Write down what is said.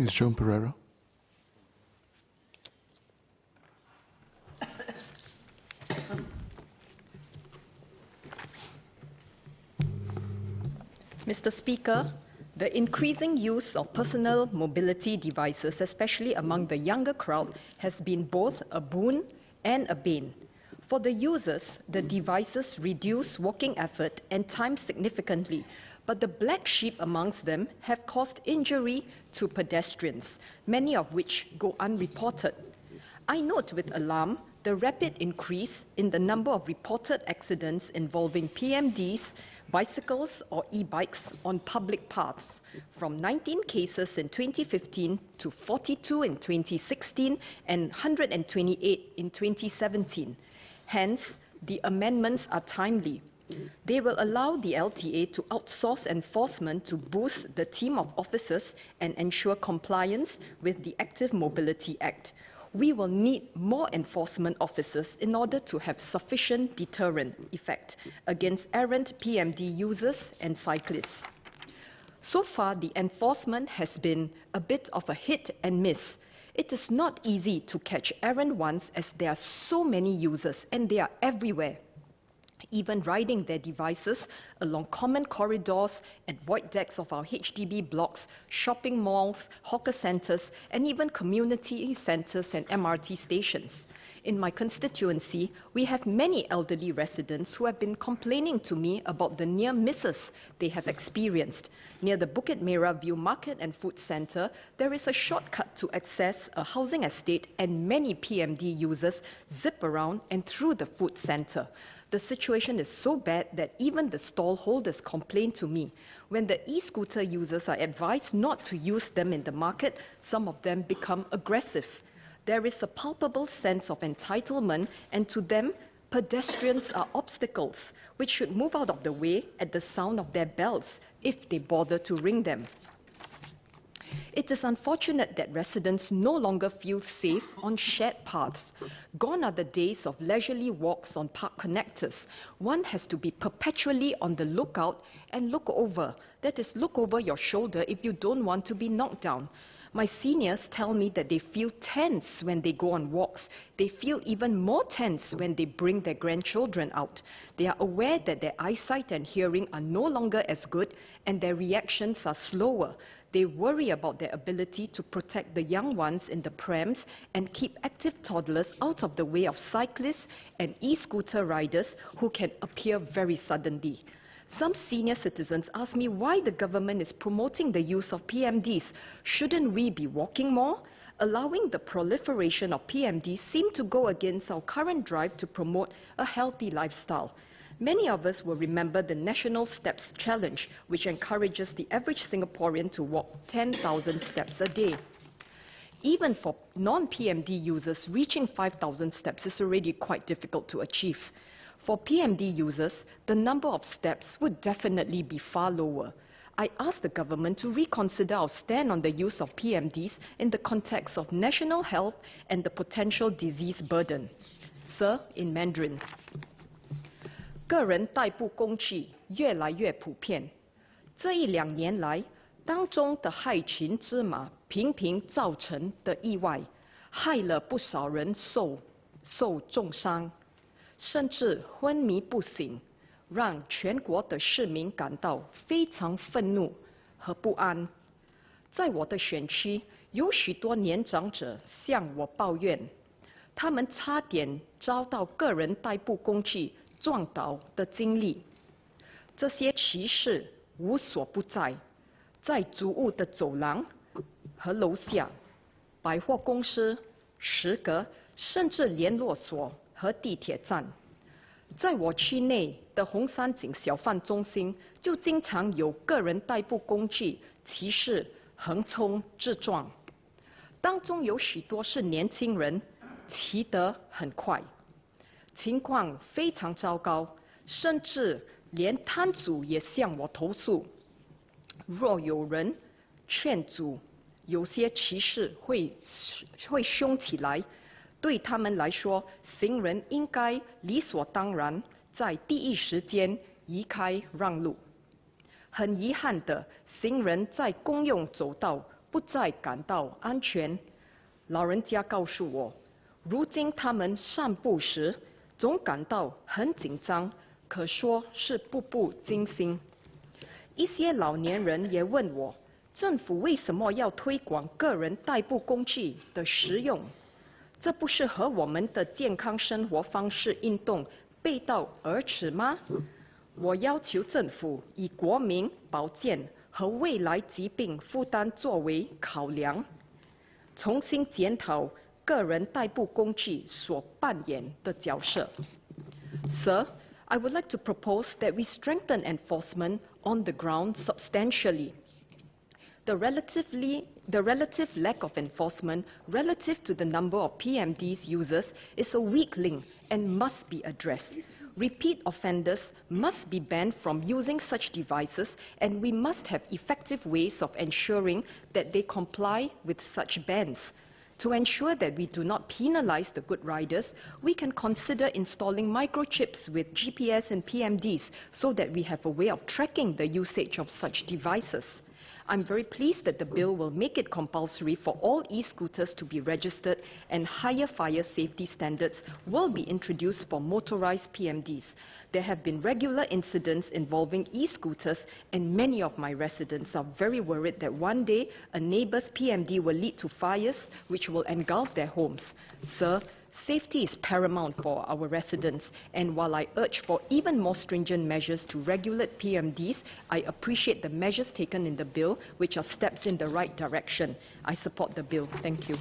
Ms. Joan Pereira. Mr. Speaker, the increasing use of personal mobility devices, especially among the younger crowd, has been both a boon and a bane. For the users, the devices reduce walking effort and time significantly, but the black sheep amongst them have caused injury to pedestrians, many of which go unreported. I note with alarm the rapid increase in the number of reported accidents involving PMDs, bicycles or e-bikes on public paths, from 19 cases in 2015 to 42 in 2016 and 128 in 2017. Hence, the amendments are timely. They will allow the LTA to outsource enforcement to boost the team of officers and ensure compliance with the Active Mobility Act. We will need more enforcement officers in order to have sufficient deterrent effect against errant PMD users and cyclists. So far, the enforcement has been a bit of a hit and miss. It is not easy to catch errant ones as there are so many users and they are everywhere, even riding their devices along common corridors and void decks of our HDB blocks, shopping malls, hawker centres, and even community centres and MRT stations. In my constituency, we have many elderly residents who have been complaining to me about the near misses they have experienced. Near the Bukit Merah View Market and Food Centre, there is a shortcut to access a housing estate, and many PMD users zip around and through the food centre. The situation is so bad that even the stall holders complain to me. When the e-scooter users are advised not to use them in the market, some of them become aggressive. There is a palpable sense of entitlement, and to them, pedestrians are obstacles, which should move out of the way at the sound of their bells, if they bother to ring them. It is unfortunate that residents no longer feel safe on shared paths. Gone are the days of leisurely walks on park connectors. One has to be perpetually on the lookout and look over. That is, look over your shoulder if you don't want to be knocked down. My seniors tell me that they feel tense when they go on walks. They feel even more tense when they bring their grandchildren out. They are aware that their eyesight and hearing are no longer as good and their reactions are slower. They worry about their ability to protect the young ones in the prams and keep active toddlers out of the way of cyclists and e-scooter riders who can appear very suddenly. Some senior citizens ask me why the government is promoting the use of PMDs. Shouldn't we be walking more? Allowing the proliferation of PMDs seems to go against our current drive to promote a healthy lifestyle. Many of us will remember the National Steps Challenge, which encourages the average Singaporean to walk 10,000 steps a day. Even for non-PMD users, reaching 5,000 steps is already quite difficult to achieve. For PMD users, the number of steps would definitely be far lower. I ask the government to reconsider our stand on the use of PMDs in the context of national health and the potential disease burden. Sir, in Mandarin. 个人代步工具越来越普遍，这一两年来，当中的害群之马频频造成的意外，害了不少人受重伤。 甚至昏迷不醒，让全国的市民感到非常愤怒和不安。在我的选区，有许多年长者向我抱怨，他们差点遭到个人代步工具撞倒的经历。这些骑士无所不在，在租屋的走廊和楼下、百货公司、食阁，甚至联络所 和地铁站，在我区内的红山井小贩中心，就经常有个人代步工具骑士横冲直撞，当中有许多是年轻人，骑得很快，情况非常糟糕，甚至连摊主也向我投诉。若有人劝阻，有些骑士会凶起来。 对他们来说，行人应该理所当然在第一时间移开让路。很遗憾的，行人在公用走道不再感到安全。老人家告诉我，如今他们散步时总感到很紧张，可说是步步惊心。一些老年人也问我，政府为什么要推广个人代步工具的使用？这不是和我们的健康生活方式运动背道而驰吗？我要求政府以国民保健和未来疾病负担作为考量，重新检讨个人代步工具所扮演的角色。Sir, I would like to propose that we strengthen enforcement on the ground substantially. The relative lack of enforcement relative to the number of PMDs users is a weak link and must be addressed. Repeat offenders must be banned from using such devices, and we must have effective ways of ensuring that they comply with such bans. To ensure that we do not penalize the good riders, we can consider installing microchips with GPS and PMDs so that we have a way of tracking the usage of such devices. I'm very pleased that the bill will make it compulsory for all e-scooters to be registered, and higher fire safety standards will be introduced for motorized PMDs. There have been regular incidents involving e-scooters, and many of my residents are very worried that one day a neighbor's PMD will lead to fires which will engulf their homes. Sir, safety is paramount for our residents, and while I urge for even more stringent measures to regulate PMDs, I appreciate the measures taken in the bill, which are steps in the right direction. I support the bill. Thank you.